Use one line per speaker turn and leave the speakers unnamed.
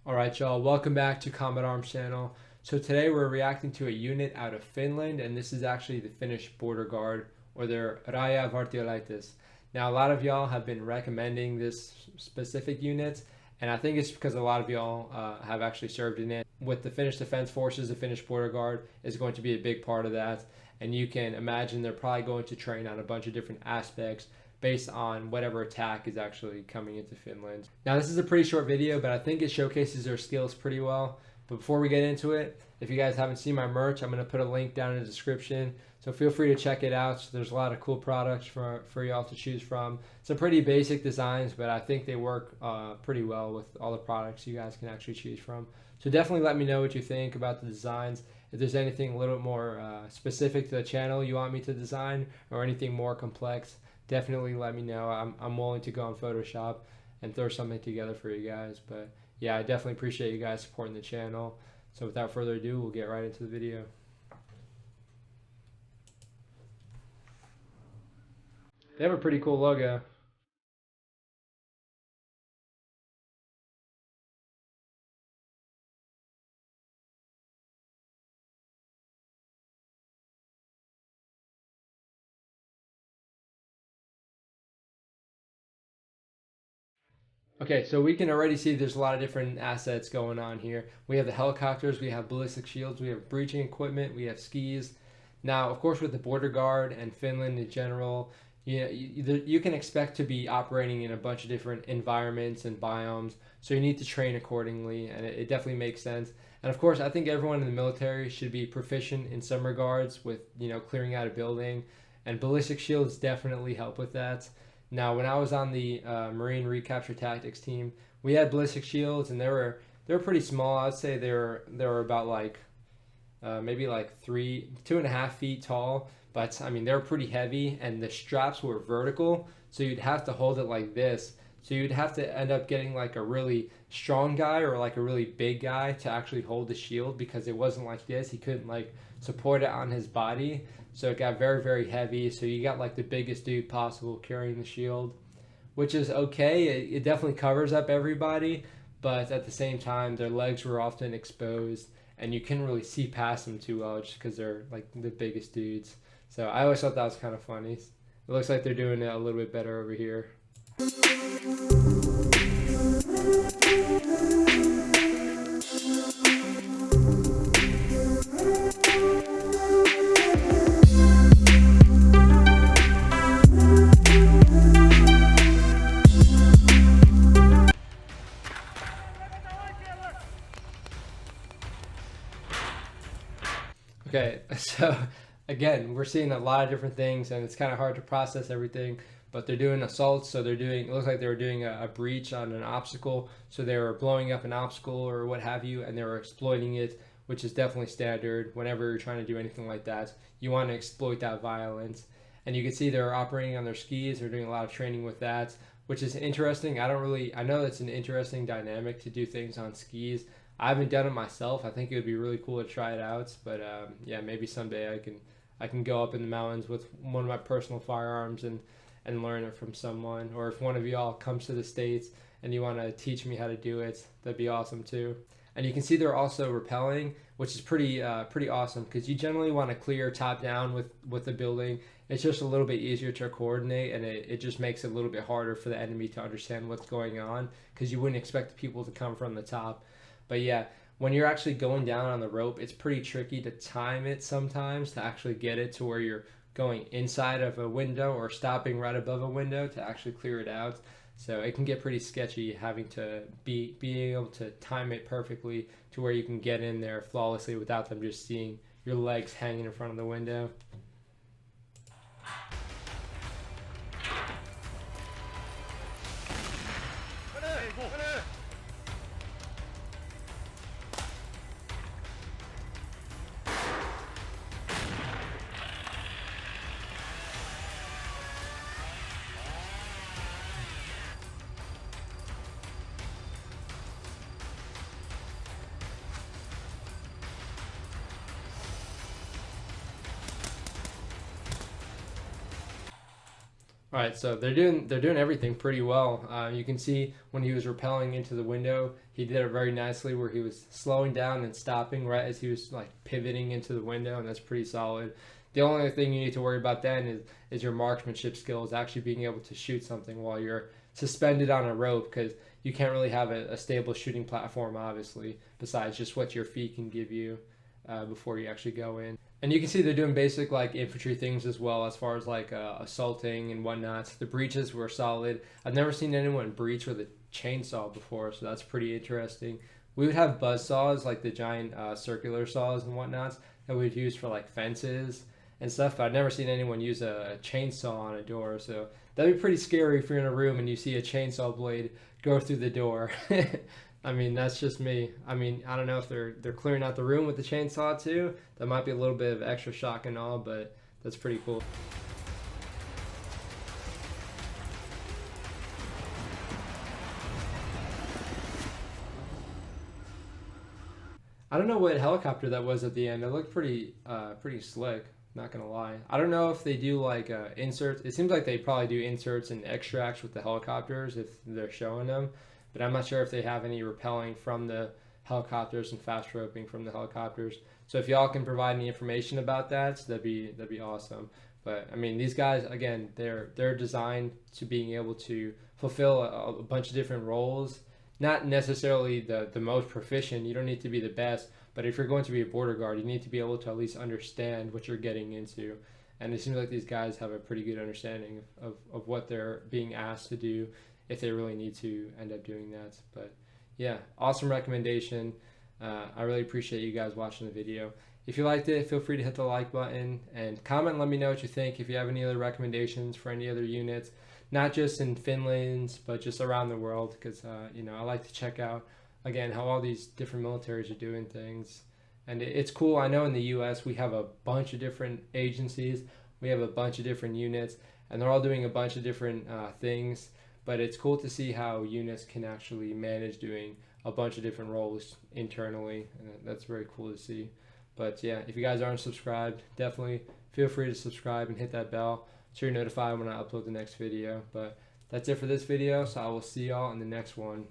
Alright y'all, welcome back to Combat Arms channel. So today we're reacting to a unit out of Finland, and this is actually the Finnish border guard, or their Rajavartiolaitos. Now a lot of y'all have been recommending this specific unit, and I think it's because a lot of y'all have actually served in it. With the Finnish Defense Forces, the Finnish border guard is going to be a big part of that, and you can imagine they're probably going to train on a bunch of different aspects based on whatever attack is actually coming into Finland. Now this is a pretty short video, but I think it showcases their skills pretty well. But before we get into it, if you guys haven't seen my merch, I'm going to put a link down in the description. So feel free to check it out. So there's a lot of cool products for y'all to choose from. Some pretty basic designs, but I think they work pretty well with all the products you guys can actually choose from. So definitely let me know what you think about the designs. If there's anything a little bit more specific to the channel you want me to design, or anything more complex, definitely let me know. I'm willing to go on Photoshop and throw something together for you guys. But yeah, I definitely appreciate you guys supporting the channel. So without further ado, we'll get right into the video. They have a pretty cool logo. Okay, so we can already see there's a lot of different assets going on here. We have the helicopters, we have ballistic shields, we have breaching equipment, we have skis. Now, of course, with the border guard and Finland in general, you can expect to be operating in a bunch of different environments and biomes, so you need to train accordingly, and it definitely makes sense. And of course, I think everyone in the military should be proficient in some regards with, clearing out a building, and ballistic shields definitely help with that. Now, when I was on the Marine Recapture Tactics team, we had ballistic shields, and they were pretty small. I'd say they were about like maybe like 2.5 feet tall. But I mean, they were pretty heavy, and the straps were vertical, so you'd have to hold it like this. So you'd have to end up getting like a really strong guy or like a really big guy to actually hold the shield, because it wasn't like this. He couldn't like support it on his body. So it got very, very heavy. So you got like the biggest dude possible carrying the shield, which is okay. It definitely covers up everybody, but at the same time, their legs were often exposed, and you couldn't really see past them too well just because they're like the biggest dudes. So I always thought that was kind of funny. It looks like they're doing it a little bit better over here. Okay, so again, we're seeing a lot of different things, and it's kind of hard to process everything. But they're doing assaults, so it looks like they were doing a breach on an obstacle. So they were blowing up an obstacle or what have you, and they were exploiting it, which is definitely standard. Whenever you're trying to do anything like that, you want to exploit that violence. And you can see they're operating on their skis. They're doing a lot of training with that, which is interesting. I know it's an interesting dynamic to do things on skis. I haven't done it myself. I think it would be really cool to try it out. But yeah, maybe someday I can go up in the mountains with one of my personal firearms and learn it from someone. Or if one of y'all comes to the States and you want to teach me how to do it, that'd be awesome too. And you can see they're also rappelling, which is pretty awesome, because you generally want to clear top down with the building. It's just a little bit easier to coordinate, and it just makes it a little bit harder for the enemy to understand what's going on, because you wouldn't expect the people to come from the top. But yeah, when you're actually going down on the rope, it's pretty tricky to time it sometimes to actually get it to where you're going inside of a window or stopping right above a window to actually clear it out. So it can get pretty sketchy having to being able to time it perfectly to where you can get in there flawlessly without them just seeing your legs hanging in front of the window. All right, so they're doing everything pretty well. You can see when he was rappelling into the window, he did it very nicely, where he was slowing down and stopping right as he was like pivoting into the window, and that's pretty solid. The only thing you need to worry about then is your marksmanship skills, actually being able to shoot something while you're suspended on a rope, because you can't really have a stable shooting platform, obviously, besides just what your feet can give you before you actually go in. And you can see they're doing basic like infantry things as well, as far as like assaulting and whatnot. The breaches were solid. I've never seen anyone breach with a chainsaw before, so that's pretty interesting. We would have buzz saws, like the giant circular saws and whatnots that we would use for like fences and stuff, but I've never seen anyone use a chainsaw on a door, so that'd be pretty scary if you're in a room and you see a chainsaw blade go through the door. I mean, that's just me. I mean, I don't know if they're clearing out the room with the chainsaw too. That might be a little bit of extra shock and all, but that's pretty cool. I don't know what helicopter that was at the end. It looked pretty slick. Not gonna lie. I don't know if they do like inserts. It seems like they probably do inserts and extracts with the helicopters if they're showing them, but I'm not sure if they have any rappelling from the helicopters and fast roping from the helicopters. So if y'all can provide any information about that, so that'd be awesome. But I mean, these guys again, they're designed to being able to fulfill a bunch of different roles. Not necessarily the most proficient. You don't need to be the best, but if you're going to be a border guard, you need to be able to at least understand what you're getting into. And it seems like these guys have a pretty good understanding of what they're being asked to do, if they really need to end up doing that. But yeah, awesome recommendation. I really appreciate you guys watching the video. If you liked it, feel free to hit the like button and comment and let me know what you think. If you have any other recommendations for any other units, not just in Finland, but just around the world, because I like to check out again how all these different militaries are doing things. And it's cool. I know in the US we have a bunch of different agencies, we have a bunch of different units, and they're all doing a bunch of different things, but it's cool to see how units can actually manage doing a bunch of different roles internally, and that's very cool to see. But yeah, if you guys aren't subscribed, definitely feel free to subscribe and hit that bell so you're notified when I upload the next video. But that's it for this video, so I will see y'all in the next one.